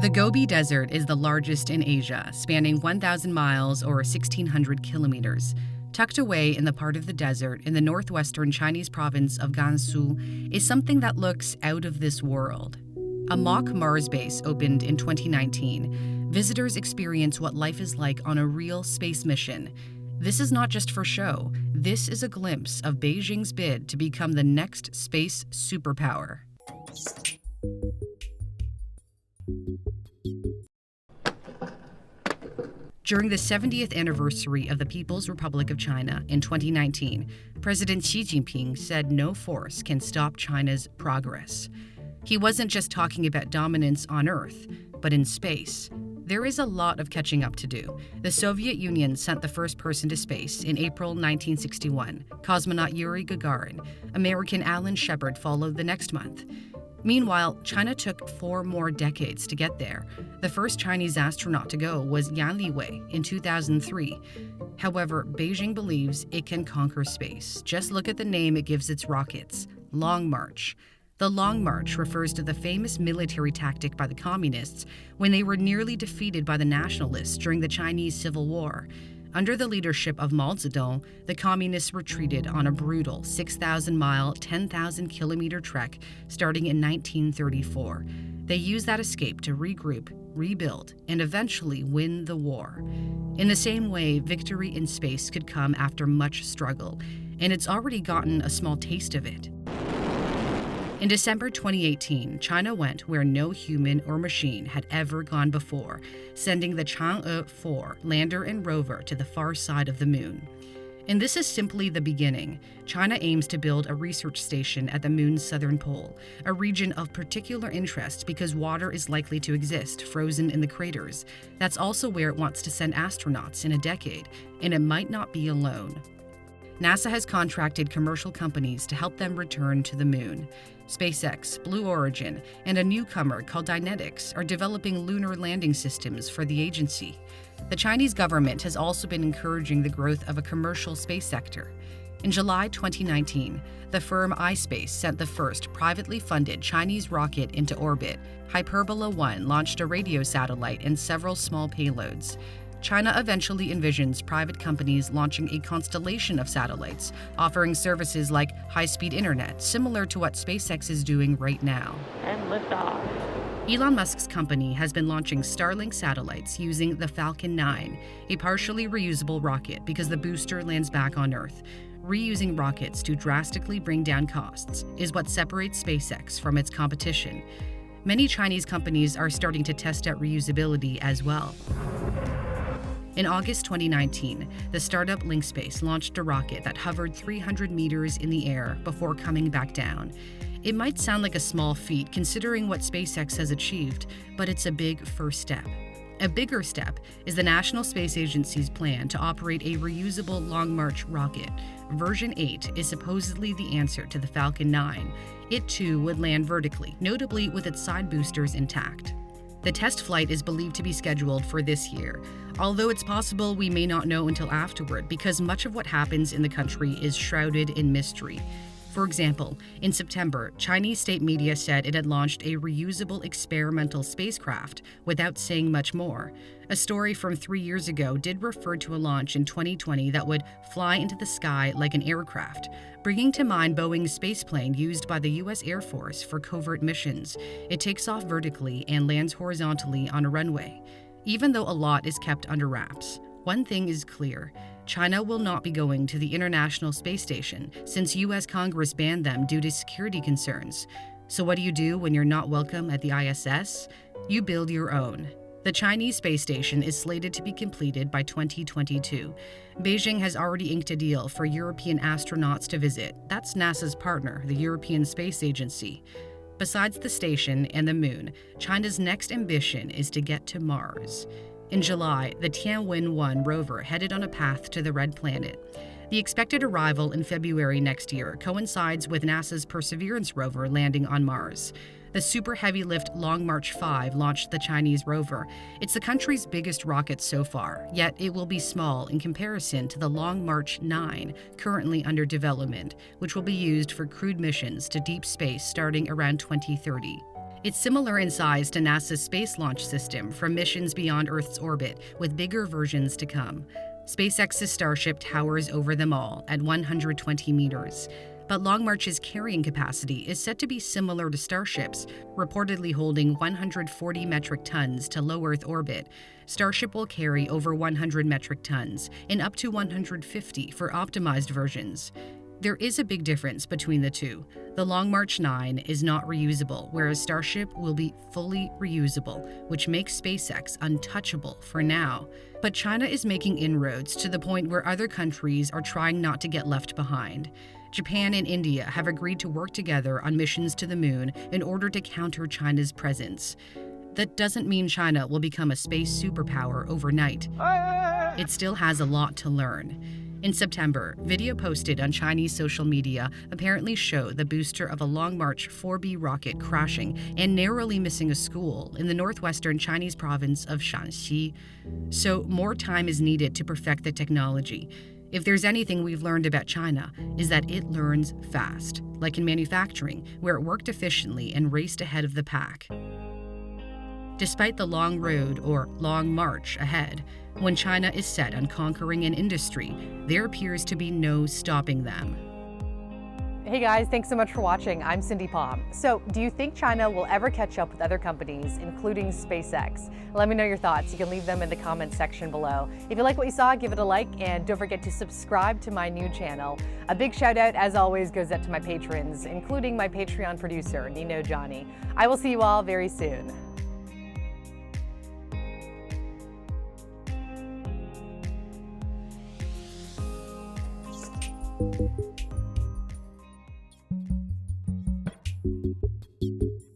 The Gobi Desert is the largest in Asia, spanning 1,000 miles or 1,600 kilometers. Tucked away in the part of the desert in the northwestern Chinese province of Gansu is something that looks out of this world. A mock Mars base opened in 2019. Visitors experience what life is like on a real space mission. This is not just for show. This is a glimpse of Beijing's bid to become the next space superpower. During the 70th anniversary of the People's Republic of China in 2019, President Xi Jinping said no force can stop China's progress. He wasn't just talking about dominance on Earth, but in space. There is a lot of catching up to do. The Soviet Union sent the first person to space in April 1961, cosmonaut Yuri Gagarin. American Alan Shepard followed the next month. Meanwhile, China took 4 more decades to get there. The first Chinese astronaut to go was Yan Liwei in 2003. However, Beijing believes it can conquer space. Just look at the name it gives its rockets, Long March. The Long March refers to the famous military tactic by the communists when they were nearly defeated by the nationalists during the Chinese Civil War. Under the leadership of Mao Zedong, the communists retreated on a brutal 6,000-mile, 10,000-kilometer trek starting in 1934. They used that escape to regroup, rebuild, and eventually win the war. In the same way, victory in space could come after much struggle, and it's already gotten a small taste of it. In December 2018, China went where no human or machine had ever gone before, sending the Chang'e 4 lander and rover to the far side of the moon. And this is simply the beginning. China aims to build a research station at the moon's southern pole, a region of particular interest because water is likely to exist frozen in the craters. That's also where it wants to send astronauts in a decade, and it might not be alone. NASA has contracted commercial companies to help them return to the moon. SpaceX, Blue Origin, and a newcomer called Dynetics are developing lunar landing systems for the agency. The Chinese government has also been encouraging the growth of a commercial space sector. In July 2019, the firm iSpace sent the first privately funded Chinese rocket into orbit. Hyperbola 1 launched a radio satellite and several small payloads. China eventually envisions private companies launching a constellation of satellites, offering services like high-speed internet, similar to what SpaceX is doing right now. And liftoff. Elon Musk's company has been launching Starlink satellites using the Falcon 9, a partially reusable rocket because the booster lands back on Earth. Reusing rockets to drastically bring down costs is what separates SpaceX from its competition. Many Chinese companies are starting to test out reusability as well. In August 2019, the startup LinkSpace launched a rocket that hovered 300 meters in the air before coming back down. It might sound like a small feat considering what SpaceX has achieved, but it's a big first step. A bigger step is the National Space Agency's plan to operate a reusable Long March rocket. Version 8 is supposedly the answer to the Falcon 9. It too would land vertically, notably with its side boosters intact. The test flight is believed to be scheduled for this year, although it's possible we may not know until afterward because much of what happens in the country is shrouded in mystery. For example, in September, Chinese state media said it had launched a reusable experimental spacecraft without saying much more. A story from 3 years ago did refer to a launch in 2020 that would fly into the sky like an aircraft, bringing to mind Boeing's spaceplane used by the U.S. Air Force for covert missions. It takes off vertically and lands horizontally on a runway. Even though a lot is kept under wraps, one thing is clear. China will not be going to the International Space Station since U.S. Congress banned them due to security concerns. So what do you do when you're not welcome at the ISS? You build your own. The Chinese space station is slated to be completed by 2022. Beijing has already inked a deal for European astronauts to visit. That's NASA's partner, the European Space Agency. Besides the station and the moon, China's next ambition is to get to Mars. In July, the Tianwen-1 rover headed on a path to the Red Planet. The expected arrival in February next year coincides with NASA's Perseverance rover landing on Mars. The Super Heavy Lift Long March 5 launched the Chinese rover. It's the country's biggest rocket so far, yet it will be small in comparison to the Long March 9, currently under development, which will be used for crewed missions to deep space starting around 2030. It's similar in size to NASA's Space Launch System from missions beyond Earth's orbit, with bigger versions to come. SpaceX's Starship towers over them all at 120 meters. But Long March's carrying capacity is set to be similar to Starship's, reportedly holding 140 metric tons to low Earth orbit. Starship will carry over 100 metric tons, and up to 150 for optimized versions. There is a big difference between the two. The Long March 9 is not reusable, whereas Starship will be fully reusable, which makes SpaceX untouchable for now. But China is making inroads to the point where other countries are trying not to get left behind. Japan and India have agreed to work together on missions to the moon in order to counter China's presence. That doesn't mean China will become a space superpower overnight. It still has a lot to learn. In September, video posted on Chinese social media apparently showed the booster of a Long March 4B rocket crashing and narrowly missing a school in the northwestern Chinese province of Shanxi. So more time is needed to perfect the technology. If there's anything we've learned about China, is that it learns fast, like in manufacturing, where it worked efficiently and raced ahead of the pack. Despite the long road or long march ahead, when China is set on conquering an industry, there appears to be no stopping them. Hey guys, thanks so much for watching. I'm Cindy Pom. So, do you think China will ever catch up with other companies, including SpaceX? Let me know your thoughts. You can leave them in the comments section below. If you like what you saw, give it a like, and don't forget to subscribe to my new channel. A big shout out, as always, goes out to my patrons, including my Patreon producer, Nino Johnny. I will see you all very soon.